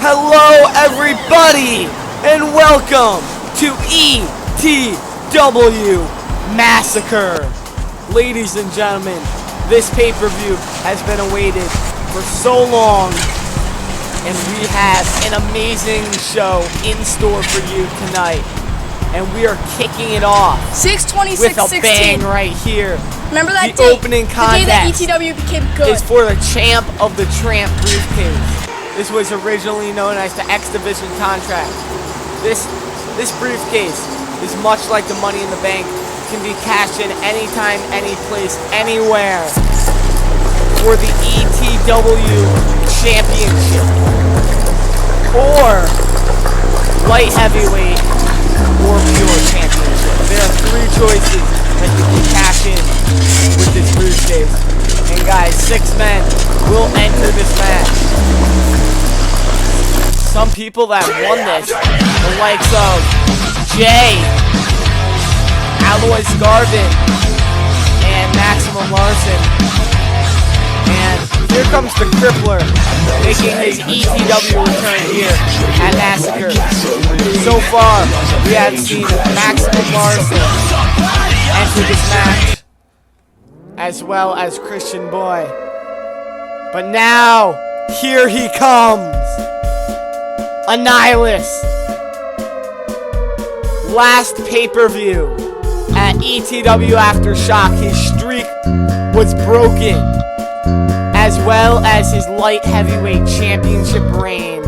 Hello everybody, and welcome to ETW Massacre. Ladies and gentlemen, this pay-per-view has been awaited for so long, and we have an amazing show in store for you tonight. And we are kicking it off 6/26/16 with a bang right here. Remember that the day? Opening the contest day that ETW became good. is for the champ of the Tramp briefcase. This was originally known as the X Division contract. This briefcase is much like the Money in the Bank. It can be cashed in anytime, any place, anywhere for the ETW Championship or light heavyweight or pure championship. There are three choices that you can cash in with this briefcase. And guys, 6 men will enter this match. Some people that won this, the likes of Jay, Alois Garvin, and Maximum Larsen. And here comes the Crippler, making his ETW return here at Massacre. So far, we have seen Maximum Larsen enter this match, as well as Christian Boy. But now, here he comes. Annihilus. Last pay-per-view at ETW Aftershock, his streak was broken, as well as his light heavyweight championship reign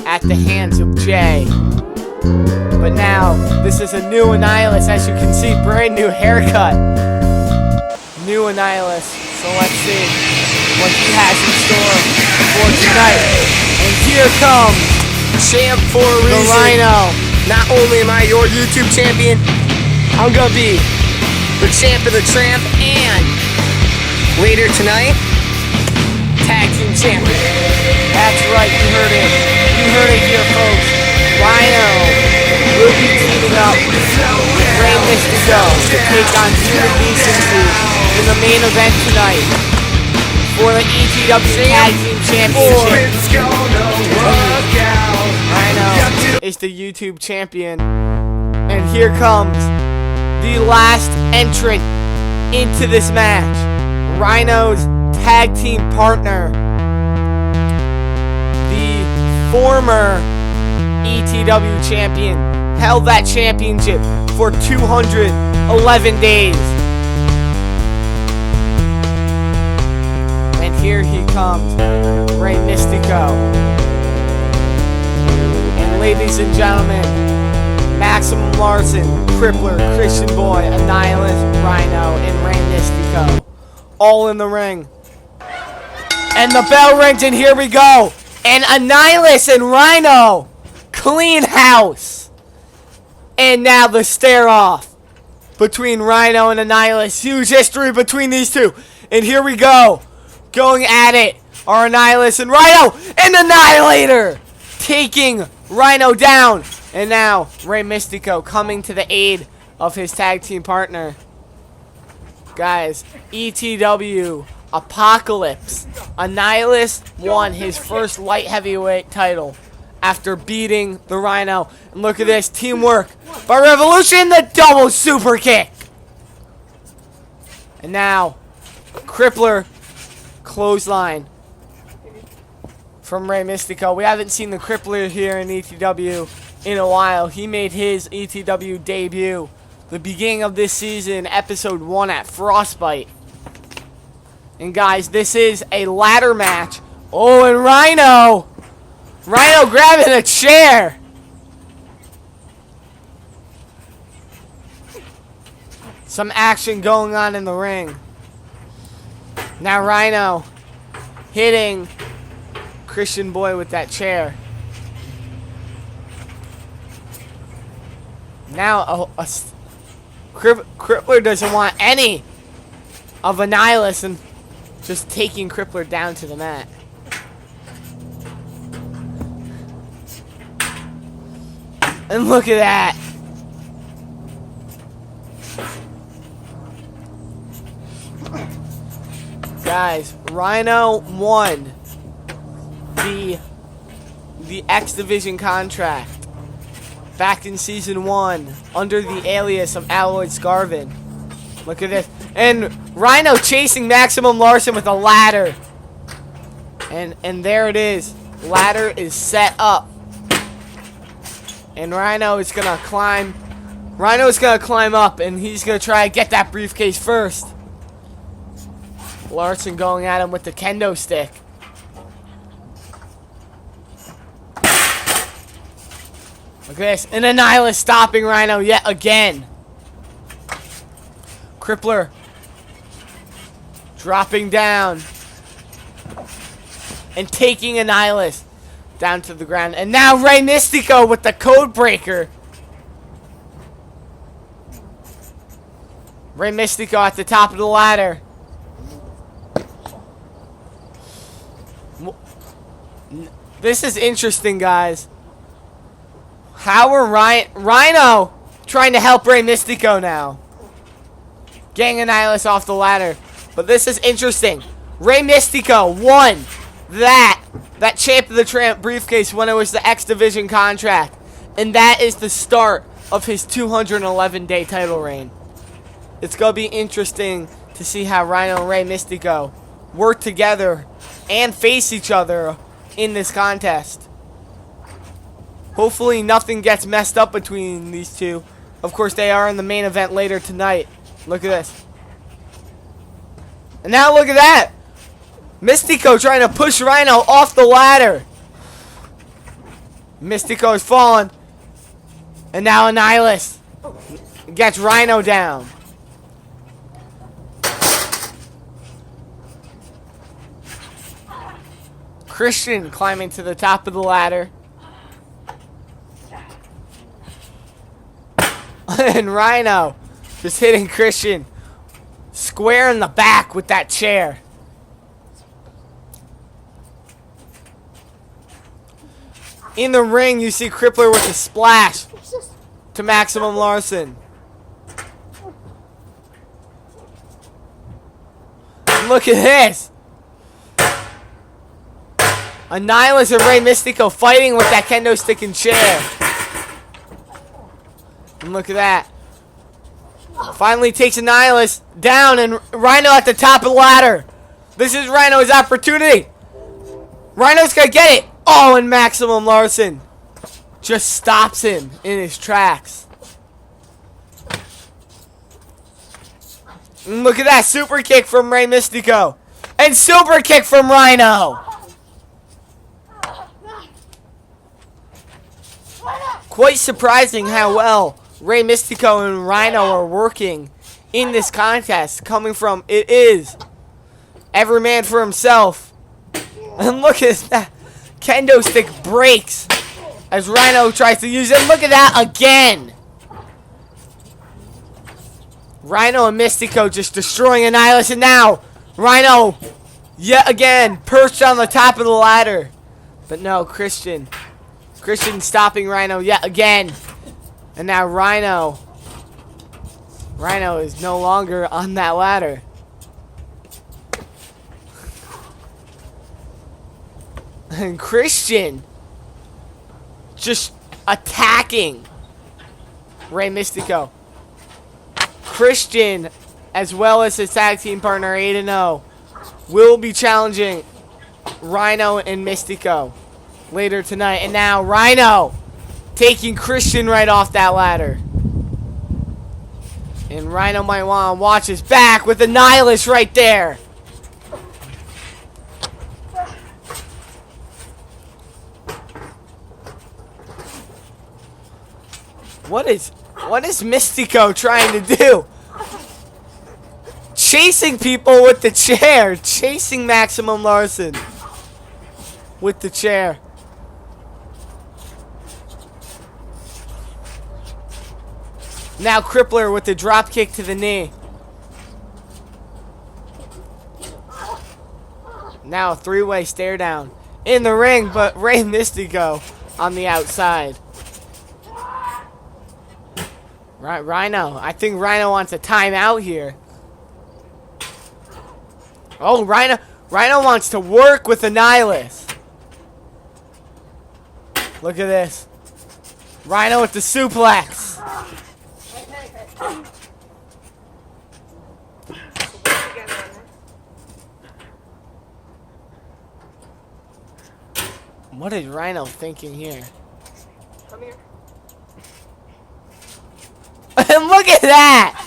at the hands of Jay. But now, this is a new Annihilus, as you can see, brand new haircut. New Annihilus, so let's see what he has in store for tonight. And here comes champ for a reason. The Rhino. Not only am I your YouTube champion, I'm gonna be the champ of the Tramp, and later tonight, tag team champion. That's right, you heard it. You heard it here, folks. Rhino will be teaming up with Rey Mystico to take on Decency in the main event tonight for the ETW Tag Team Championship. Rhino is the YouTube champion. And here comes the last entrant into this match. Rhino's tag team partner, the former ETW champion, held that championship for 211 days. And here he comes, Rey Mystico. And ladies and gentlemen, Maximum Larsen, Crippler, Christian Boy, Annihilus, Rhino, and Rey Mystico, all in the ring. And the bell rings, and here we go. And Annihilus and Rhino, clean house. And now the stare off between Rhino and Annihilus. Huge history between these two. And here we go. Going at it are Annihilus and Rhino, and Annihilator taking Rhino down. And now Rey Mystico coming to the aid of his tag team partner. Guys, ETW Apocalypse. Annihilus won his first light heavyweight title after beating the Rhino. And look at this teamwork by Revolution, the double super kick. And now Crippler clothesline from Rey Mystico. We haven't seen the Crippler here in ETW in a while. He made his ETW debut the beginning of this season, episode 1 at Frostbite. And guys, this is a ladder match. Oh, and Rhino grabbing a chair. Some action going on in the ring. Now Rhino hitting Christian Boy with that chair. Now Crippler doesn't want any of Annihilus and just taking Crippler down to the mat. And look at that. Guys, Rhino won the the X Division contract back in Season 1 under the alias of Alloy Scarvin. Look at this. And Rhino chasing Maximum Larsen with a ladder. And there it is. Ladder is set up. And Rhino is going to climb. Rhino is going to climb up, and he's going to try to get that briefcase first. Larsen going at him with the kendo stick. Look at this. And Annihilus stopping Rhino yet again. Crippler dropping down and taking Annihilus down to the ground. And now Rey Mystico with the code breaker. Rey Mystico at the top of the ladder. This is interesting, guys. How are Rhino trying to help Rey Mystico now? Getting Annihilus off the ladder. But this is interesting. Rey Mystico won that Champ of the Tramp briefcase when it was the X Division contract. And that is the start of his 211-day title reign. It's going to be interesting to see how Rhino and Rey Mystico work together and face each other in this contest. Hopefully nothing gets messed up between these two. Of course, they are in the main event later tonight. Look at this. And now look at that. Mystico trying to push Rhino off the ladder. Mystico is falling. And now Annihilus gets Rhino down. Christian climbing to the top of the ladder. And Rhino just hitting Christian square in the back with that chair. In the ring, you see Crippler with a splash to Maximum Larsen. And look at this. Annihilus and Rey Mystico fighting with that kendo stick and chair. And look at that. Finally takes Annihilus down, and Rhino at the top of the ladder. This is Rhino's opportunity. Rhino's gonna get it. Oh, and Maximum Larsen just stops him in his tracks. And look at that super kick from Rey Mystico. And super kick from Rhino. Quite surprising how well Rey Mystico and Rhino are working in this contest. Coming from, it is every man for himself. And look at that. Kendo stick breaks as Rhino tries to use it. Look at that again. Rhino and Mystico just destroying Annihilus. And now Rhino yet again perched on the top of the ladder. But no, Christian stopping Rhino yet again. And now Rhino is no longer on that ladder. And Christian just attacking Rey Mystico. Christian, as well as his tag team partner 8-0, will be challenging Rhino and Mystico later tonight. And now Rhino taking Christian right off that ladder. And Rhino might want to watch his back with Annihilus right there. What is Mystico trying to do? Chasing people with the chair. Chasing Maximum Larsen with the chair. Now Crippler with the drop kick to the knee. Now a three-way stare down in the ring, but Rey Mystico on the outside. Right, Rhino. I think Rhino wants a timeout here. Oh, Rhino wants to work with Annihilus. Look at this. Rhino with the suplex. What is Rhino thinking here? Come here. And look at that!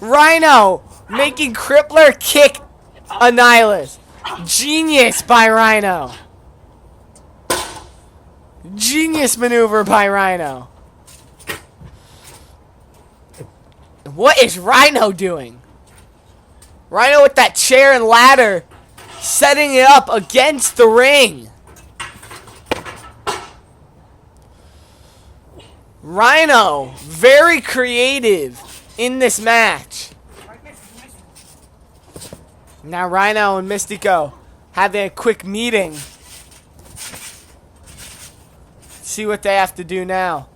Rhino making Crippler kick Annihilus. Genius by Rhino. Genius maneuver by Rhino. What is Rhino doing? Rhino with that chair and ladder, setting it up against the ring. Rhino, very creative in this match. Now Rhino and Mystico having a quick meeting. See what they have to do now.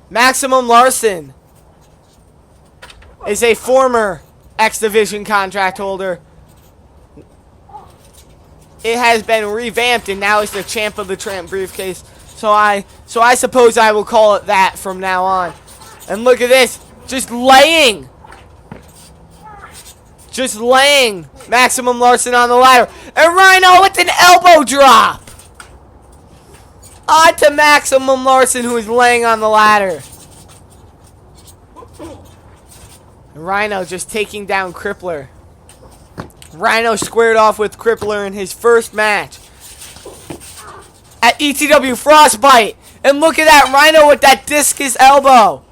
Maximum Larsen is a former X Division contract holder. It has been revamped and now is the champ of the Tramp briefcase. So I suppose I will call it that from now on. And look at this. Just laying Maximum Larsen on the ladder. And Rhino with an elbow drop. On to Maximum Larsen, who is laying on the ladder. And Rhino just taking down Crippler. Rhino squared off with Crippler in his first match at ETW Frostbite. And look at that, Rhino with that discus elbow.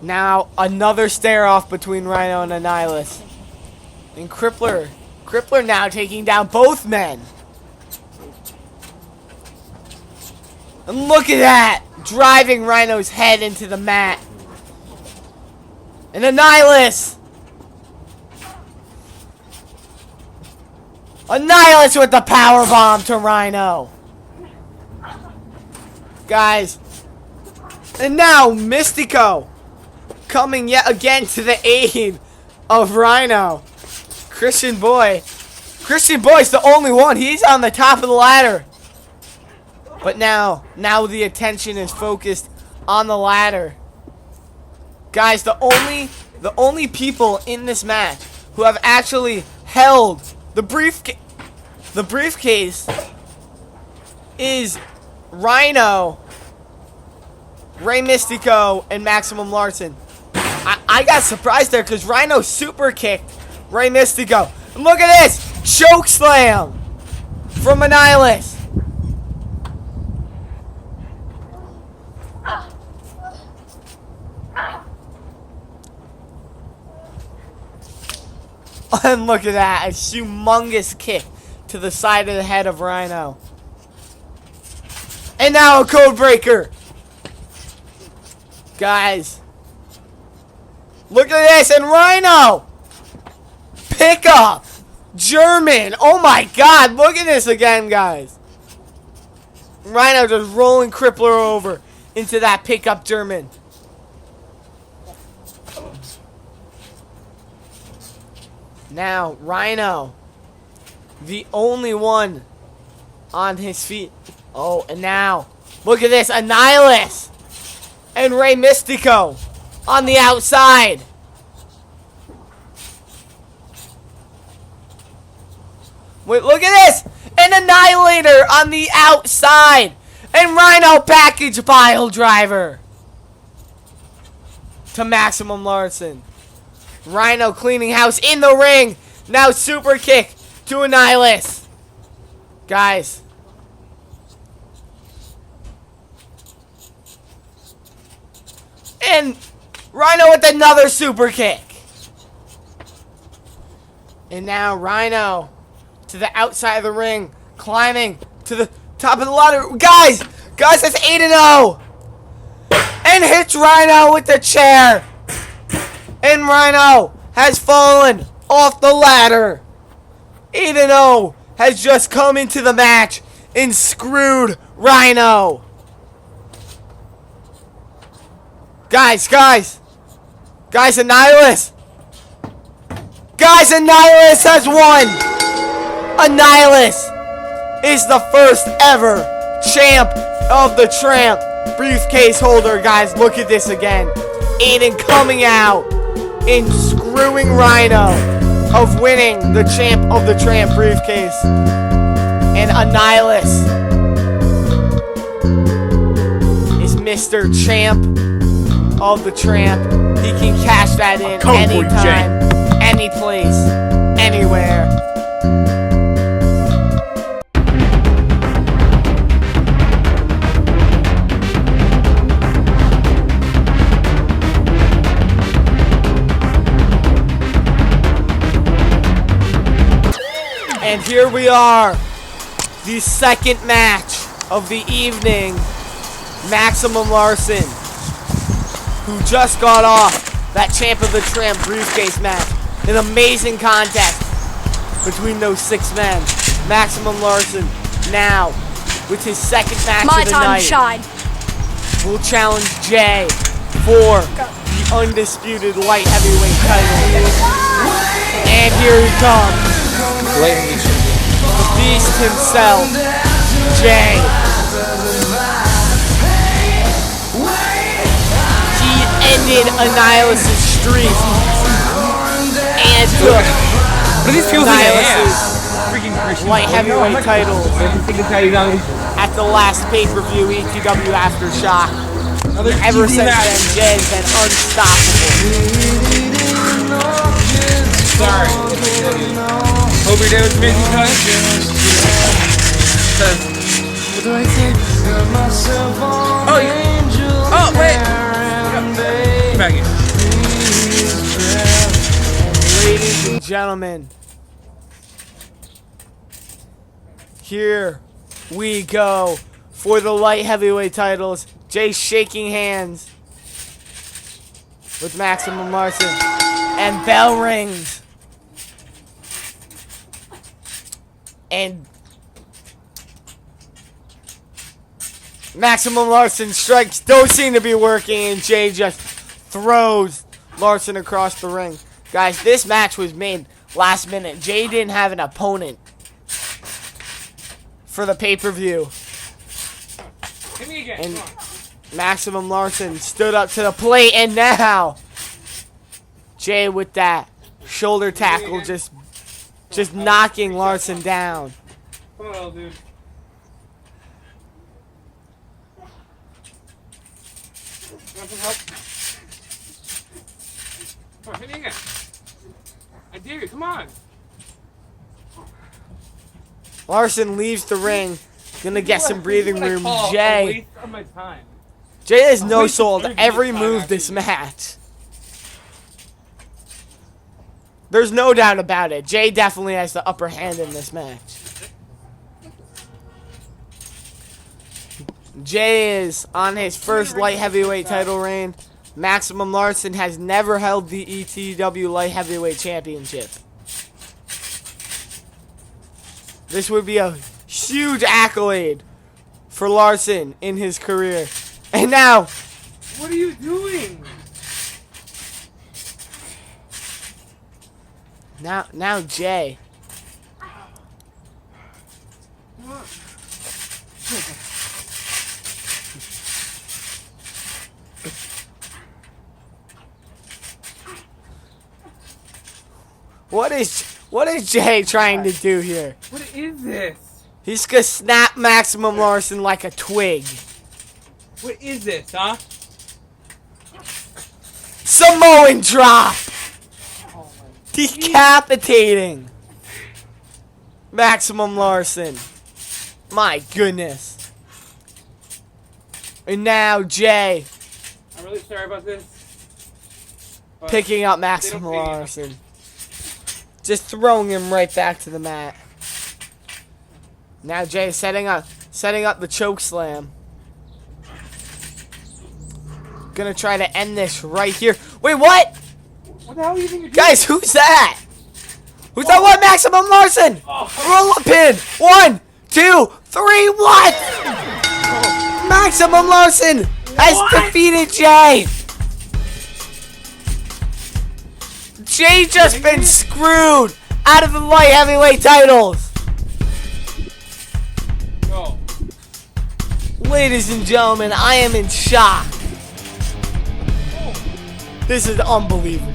Now another stare off between Rhino and Annihilus. And Crippler now taking down both men. And look at that, driving Rhino's head into the mat. And Annihilus with the power bomb to Rhino. Guys. And now Mystico coming yet again to the aid of Rhino. Christian Boy's the only one. He's on the top of the ladder. But now the attention is focused on the ladder. Guys, the only people in this match who have actually held the briefcase is Rhino, Rey Mystico, and Maximum Larsen. I got surprised there because Rhino super kicked Rey Mystico. And look at this! Choke slam from Annihilus. And look at that, a humongous kick to the side of the head of Rhino. And now a code breaker. Guys, look at this, and Rhino pick up German. Oh my god, look at this again, guys. Rhino just rolling Crippler over into that pickup German. Now, Rhino, the only one on his feet. Oh, and now, look at this, Annihilus and Rey Mystico on the outside. Wait, look at this, an Annihilator on the outside. And Rhino package pile driver to Maximum Larsen. Rhino cleaning house in the ring. Now super kick to Annihilus. Guys. And Rhino with another super kick. And now Rhino to the outside of the ring. Climbing to the top of the ladder. Guys, that's 8-0. And hits Rhino with the chair. And Rhino has fallen off the ladder. 8-0 has just come into the match and screwed Rhino. Guys, Annihilus. Guys, Annihilus has won. Annihilus is the first ever champ of the Tramp briefcase holder. Guys, look at this again. Aiden coming out and screwing Rhino of winning the champ of the Tramp briefcase. And Annihilus is Mr. Champ of the Tramp. He can cash that in anytime, any place, anywhere. And here we are, the second match of the evening. Maximum Larsen, who just got off that Champ of the Tramp briefcase match. An amazing contest between those 6 men. Maximum Larsen now with his second match My of the time night to shine. will challenge Jay for the undisputed light heavyweight title. And here he comes. The beast himself, Jay. He ended Annihilus' streak and took Annihilus' light heavyweight title at the last pay-per-view ETW Aftershock. Ever since then, Jay has been unstoppable. Sorry. Hope your day was amazing, cuz. Oh, yeah. Oh, wait. Come back here. Ladies and gentlemen, here we go for the light heavyweight titles. Jay shaking hands with Maximum Larsen, and bell rings. And Maximum Larsen strikes don't seem to be working, and Jay just throws Larsen across the ring. Guys, this match was made last minute. Jay didn't have an opponent for the pay-per-view. Hit me again. And Maximum Larsen stood up to the plate, and now Jay with that shoulder tackle just knocking Larsen down. Come on, dude. You want some help? Come on, hit me again. I dare you, come on. Larsen leaves the ring. Gonna get some breathing room. Jay. Jay has no-sold every move this match. There's no doubt about it. Jay definitely has the upper hand in this match. Jay is on his first light heavyweight title reign. Maximum Larsen has never held the ETW light heavyweight championship. This would be a huge accolade for Larsen in his career. And now, what are you doing? Now Jay. What is Jay trying to do here? What is this? He's gonna snap Maximum Larsen like a twig. What is this, huh? Samoan drop! Decapitating Maximum Larsen. My goodness. And now Jay I'm really sorry about this. picking up Maximum Larsen. Just throwing him right back to the mat. Now Jay setting up the choke slam. Gonna try to end this right here. Wait, what? What the hell do you think you're doing? Guys, who's that? Who's that one? Maximum Larsen! Roll up pin! 1, 2, 3, what? Maximum Larsen has defeated Jay! Jay just been screwed out of the light heavyweight titles! Ladies and gentlemen, I am in shock. This is unbelievable.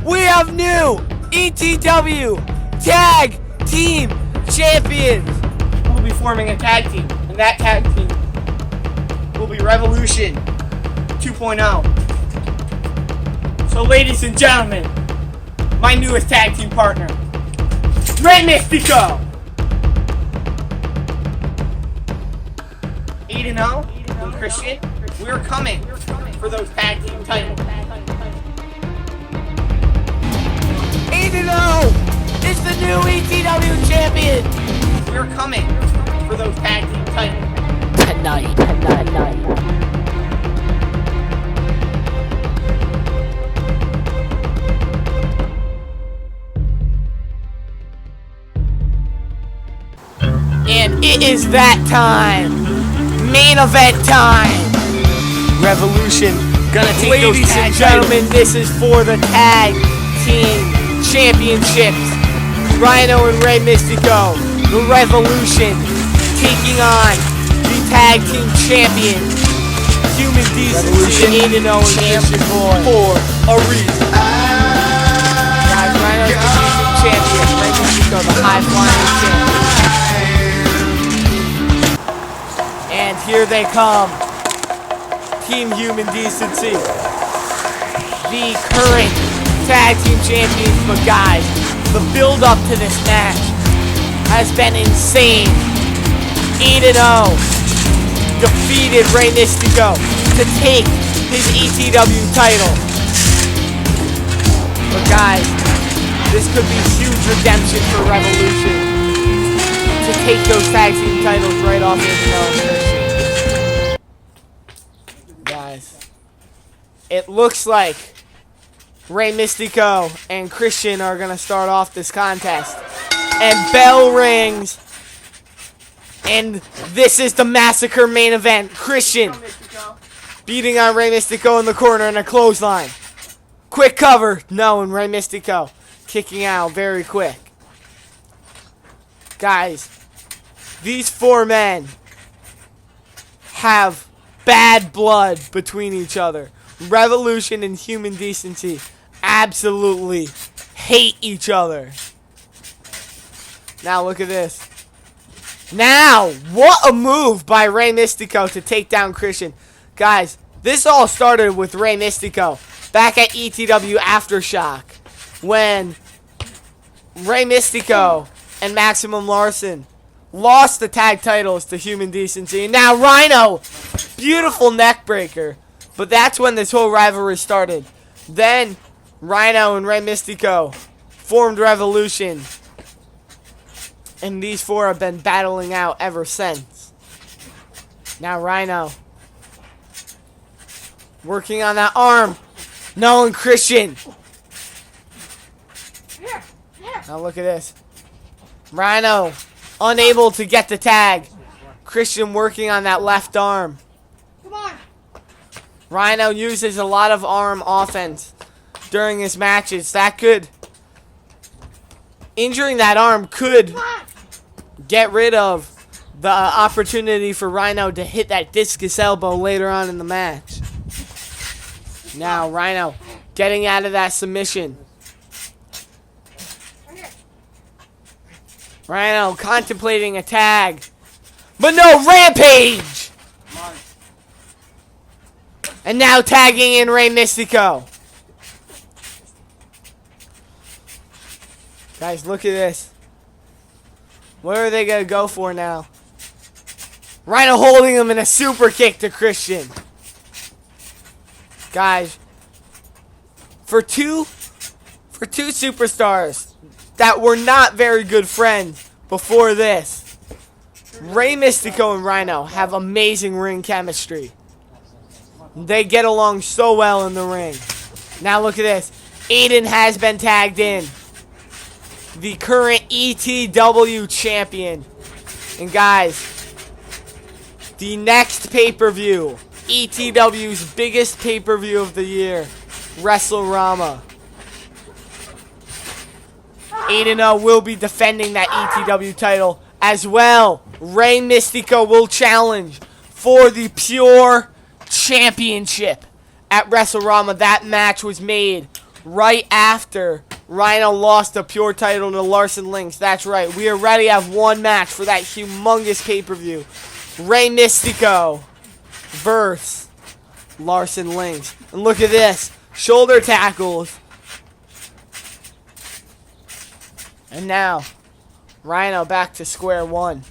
We have new ETW Tag Team Champions. We'll be forming a tag team, and that tag team will be Revolution 2.0. So ladies and gentlemen, my newest tag team partner, Rey Mystico. 8-0, and Christian, we're coming for those tag team titles. 8-0 is the new ETW champion. We're coming for those tag team titles. Tonight. And it is that time. Main event time. Revolution, gonna take those Ladies tag and gentlemen, this is for the tag team championships. Rhino and Rey Mystico, the Revolution, taking on the tag team champion, Human Decency, 8-0 and Christian Boy. for a reason. Guys, Rhino's the season champion, Rey Mystico, the high flying champion. And here they come. Team Human Decency, the current tag team champions. But guys, the build up to this match has been insane. 8-0 defeated Rey Mystico to take his ETW title. But guys, this could be huge redemption for Revolution to take those tag team titles right off his Guys, it looks like Rey Mystico and Christian are going to start off this contest. And bell rings. And this is the Massacre main event. Christian beating on Rey Mystico in the corner in a clothesline. Quick cover. No, and Rey Mystico kicking out very quick. Guys, these four men have bad blood between each other. Revolution and Human Decency absolutely hate each other. Now look at this. Now, what a move by Rey Mystico to take down Christian. Guys, this all started with Rey Mystico back at ETW Aftershock when Rey Mystico and Maximum Larsen lost the tag titles to Human Decency. And now Rhino, beautiful neck breaker. But that's when this whole rivalry started. Then Rhino and Rey Mystico formed Revolution. And these four have been battling out ever since. Now Rhino working on that arm. No, and Christian. Now look at this. Rhino unable to get the tag. Christian working on that left arm. Come on. Rhino uses a lot of arm offense during his matches. That could... Injuring that arm could get rid of the opportunity for Rhino to hit that discus elbow later on in the match. Now Rhino getting out of that submission. Rhino contemplating a tag. But no, Rampage! And now tagging in Rey Mystico. Guys, look at this. What are they going to go for now? Rhino holding him in a super kick to Christian. Guys, for two superstars that were not very good friends before this, Rey Mystico and Rhino have amazing ring chemistry. They get along so well in the ring. Now look at this. Aiden has been tagged in. The current ETW champion. And guys, the next pay-per-view ETW's biggest pay-per-view of the year, WrestleRama. 8-0 will be defending that ETW title as well. Rey Mystico will challenge for the Pure Championship at WrestleRama. That match was made right after Rhino lost the Pure title to Larsen Lynx. That's right. We already have one match for that humongous pay-per-view. Rey Mystico versus Larsen Lynx. And look at this. Shoulder tackles. And now, Rhino back to square one.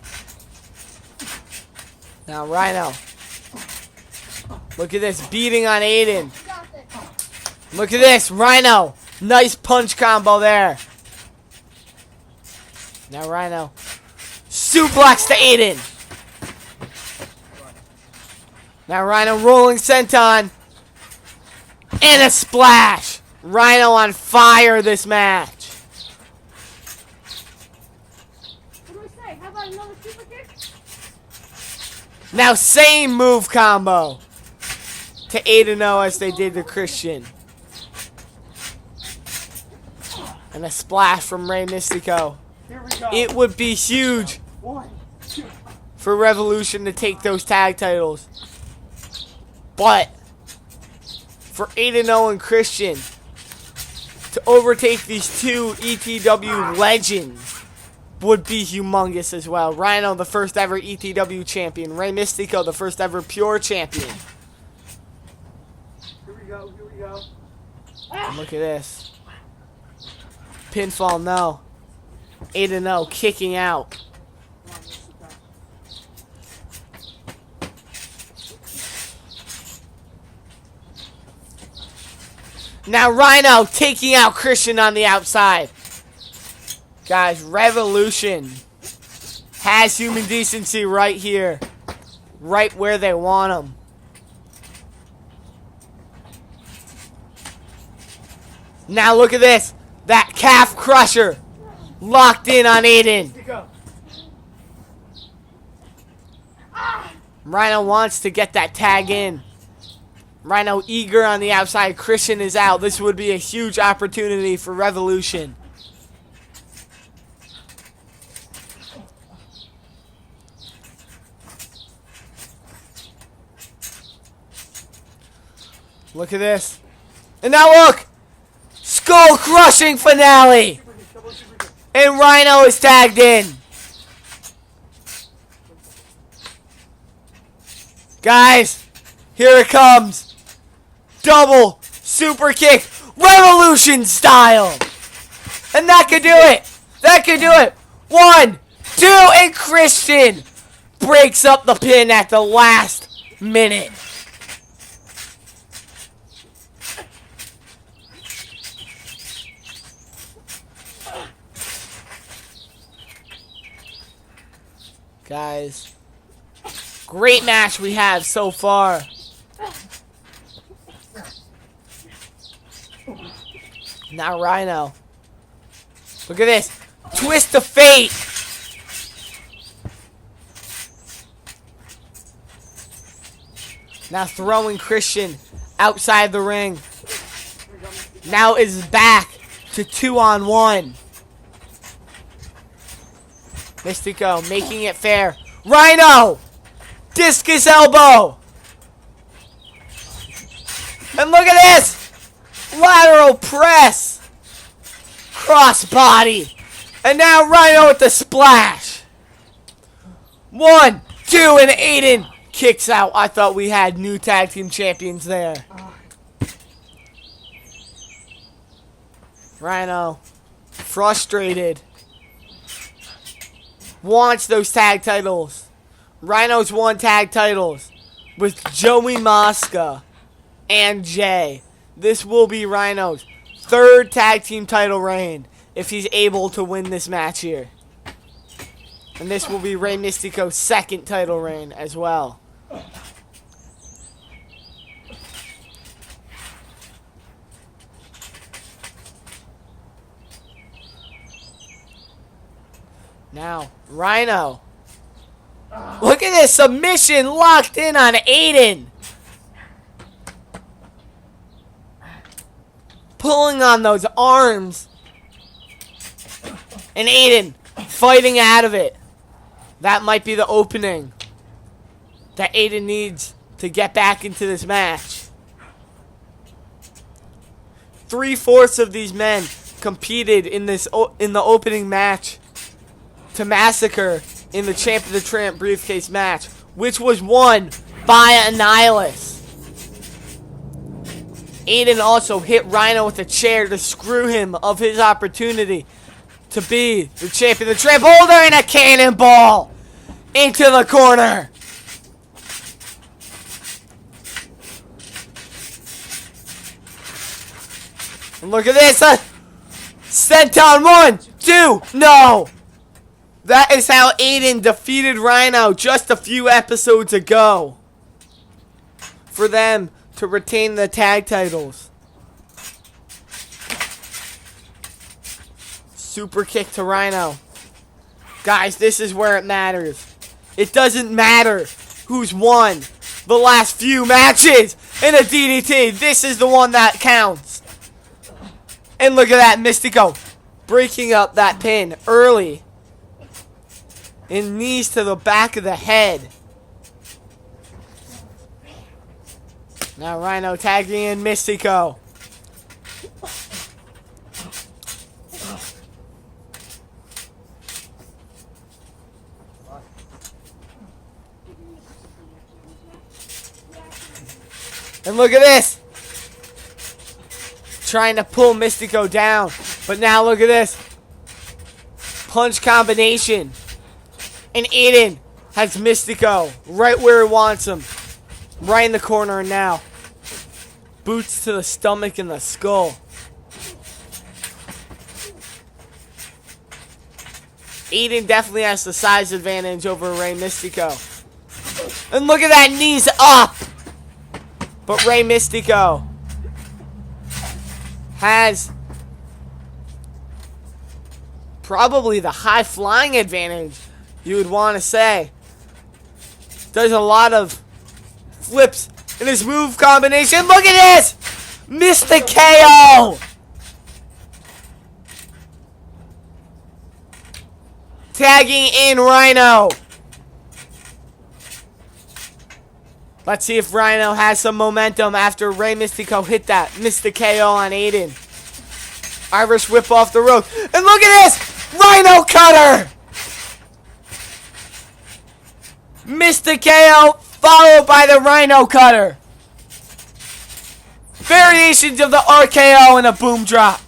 Now, Rhino. Look at this. Beating on Aiden. Look at this. Rhino. Nice punch combo there. Now, Rhino. Suplex to Aiden. Now, Rhino rolling senton. And a splash. Rhino on fire this match. How about another super kick? Now same move combo to 8-0 as they did to Christian. And a splash from Rey Mystico. Here we go. It would be huge 1, 2. for Revolution to take those tag titles. But for 8-0 and Christian to overtake these two ETW legends would be humongous as well. Rhino, the first ever ETW champion. Rey Mystico, the first ever Pure champion. Here we go. Here we go. And look at this. Pinfall, no. 8-0, kicking out. Now Rhino taking out Christian on the outside. Guys, Revolution has human decency right here. Right where they want them. Now look at this. That calf crusher. Locked in on Aiden. Rhino wants to get that tag in. Rhino eager on the outside. Christian is out. This would be a huge opportunity for Revolution. Look at this. And now look! Skull crushing finale! And Rhino is tagged in. Guys, here it comes. Double super kick, Revolution style. And that could do it. That could do it. 1, 2, and Christian breaks up the pin at the last minute. Guys, great match we have so far. Now Rhino. Look at this. Twist of fate. Now throwing Christian outside the ring. Now is back to 2-on-1. Mystico making it fair. Rhino! Discus elbow! And look at this! Lateral press! Cross body! And now Rhino with the splash! 1, 2, and Aiden kicks out. I thought we had new tag team champions there. Rhino, frustrated. Wants those tag titles. Rhino's won tag titles with Joey Mosca and Jay. This will be Rhino's third tag team title reign if he's able to win this match here. And this will be Rey Mystico's second title reign as well. Now, Rhino. Look at this submission locked in on Aiden. pulling on those arms. And Aiden fighting out of it. That might be the opening that Aiden needs to get back into this match. 3/4 of these men competed in the opening match to Massacre in the Champ of the Tramp briefcase match, which was won by Annihilus. Aiden also hit Rhino with a chair to screw him of his opportunity to be the Champ of the Tramp holder, and a cannonball into the corner. And look at this. Senton 1, 2, no. That is how Aiden defeated Rhino just a few episodes ago. For them to retain the tag titles. Super kick to Rhino. Guys, this is where it matters. It doesn't matter who's won the last few matches in a DDT. This is the one that counts. And look at that, Mystico breaking up that pin early. And knees to the back of the head. Now Rhino tagging in Mystico. And look at this. Trying to pull Mystico down. But now look at this. Punch combination. And Aiden has Mystico right where he wants him. Right in the corner now. Boots to the stomach and the skull. Aiden definitely has the size advantage over Rey Mystico. And look at that, knees up. But Rey Mystico has probably the high flying advantage, you would want to say. Does a lot of flips in his move combination. Look at this! Missed the KO! Tagging in Rhino. Let's see if Rhino has some momentum after Rey Mystico hit that. Missed the KO on Aiden. Irish whip off the rope. And look at this! Rhino cutter! Missed the KO, followed by the Rhino cutter. Variations of the RKO and a boom drop.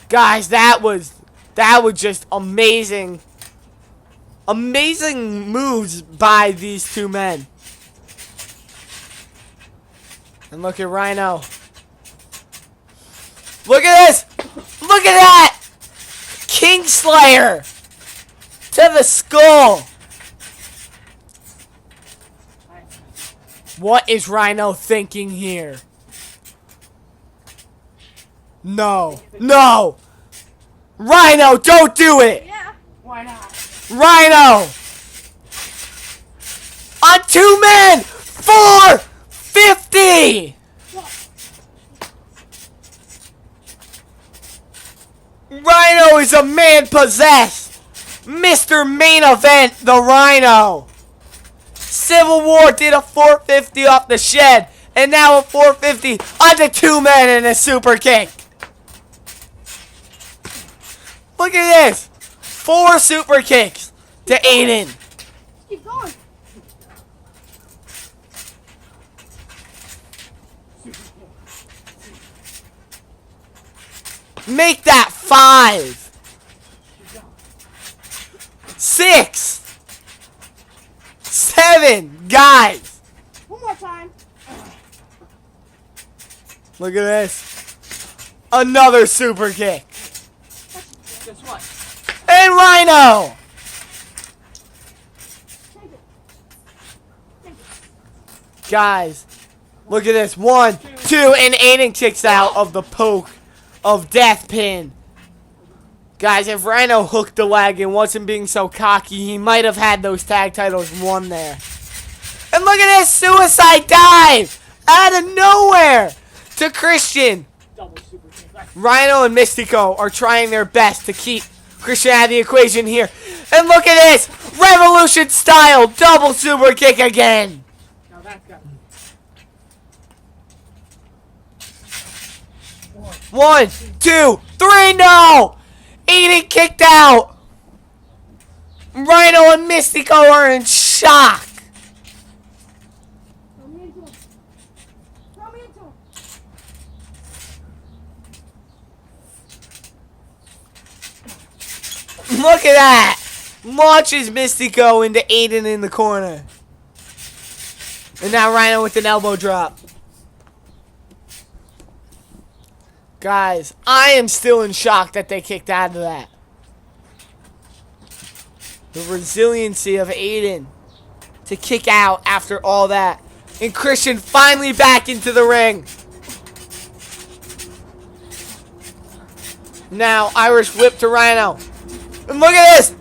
Guys, that was just amazing. Amazing moves by these two men. And look at Rhino. Look at this! Look at that! Kingslayer! To the skull! What is Rhino thinking here? No. No! Rhino, don't do it! Yeah. Why not? Rhino! On two men! 450! Rhino is a man possessed! Mr. Main Event, the Rhino! Civil War did a 450 off the shed, and now a 450 on the two men and a super kick. Look at this! 4 super kicks to Aiden. Keep going. Make that 5. 6. 7. Guys. One more time. Look at this. Another super kick. Guess what? And Rhino. Take it. Take it. Guys, look at this. 1, 2, and Aiden kicks out of the poke of death pin. Guys, if Rhino hooked the leg and wasn't being so cocky, he might have had those tag titles won there. And look at this suicide dive out of nowhere. to Christian. Double super kick. Rhino and Mystico are trying their best to keep Christian out of the equation here. And look at this! Revolution style double super kick again. Now that's got 1, 2, 3, no! Eden kicked out. Rhino and Mystico are in shock. Throw me into him. Throw me into him. Look at that! Launches Mystico into Aiden in the corner. And now Rhino with an elbow drop. Guys, I am still in shock that they kicked out of that. The resiliency of Aiden to kick out after all that. And Christian finally back into the ring. Now, Irish whip to Rhino. And look at this!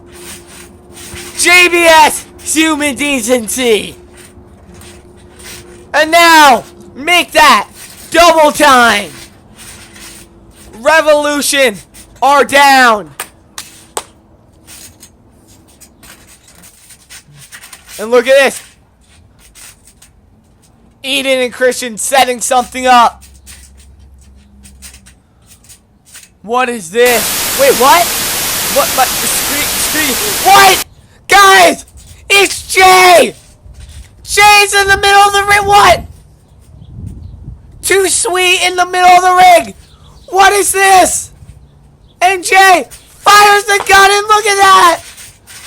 JBS Human Decency. And now, make that double time. Revolution are down. And look at this. Eden and Christian setting something up. What is this? Wait, what? What? Screen. What? Guys! It's Jay! Jay's in the middle of the ring. What? Too sweet in the middle of the ring. What is this? And Jay fires the gun and look at that!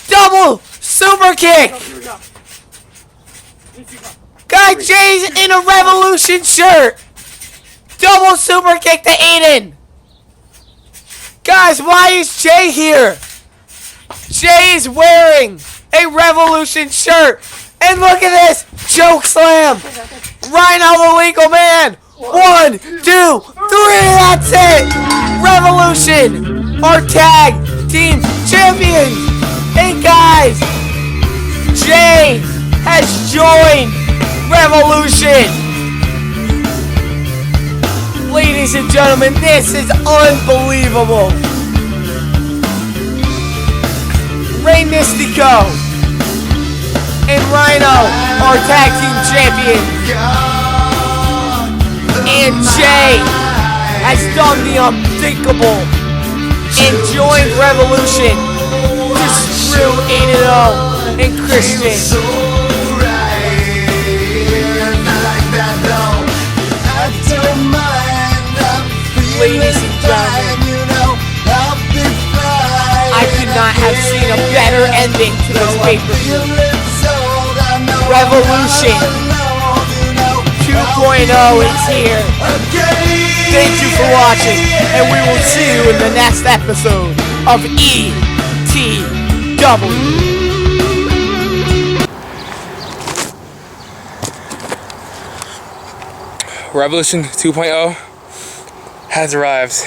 Double super kick! Guy Jay's in a Revolution shirt! Double super kick to Aiden! Guys, why is Jay here? Jay is wearing a Revolution shirt! And look at this! Choke slam! Rhino the legal man! 1, 2, 3, that's it! Revolution! Our tag team champions! Hey guys! Jay has joined Revolution! Ladies and gentlemen, this is unbelievable! Rey Mystico and Rhino are tag team champions! And Jay has done the unthinkable and joined Revolution to screw 8-0 and Christian. Ladies and gentlemen, I could not have seen a better ending to this pay-per-view. Revolution 2.0 is here. Thank you for watching, and we will see you in the next episode of ETW. Revolution 2.0 has arrived.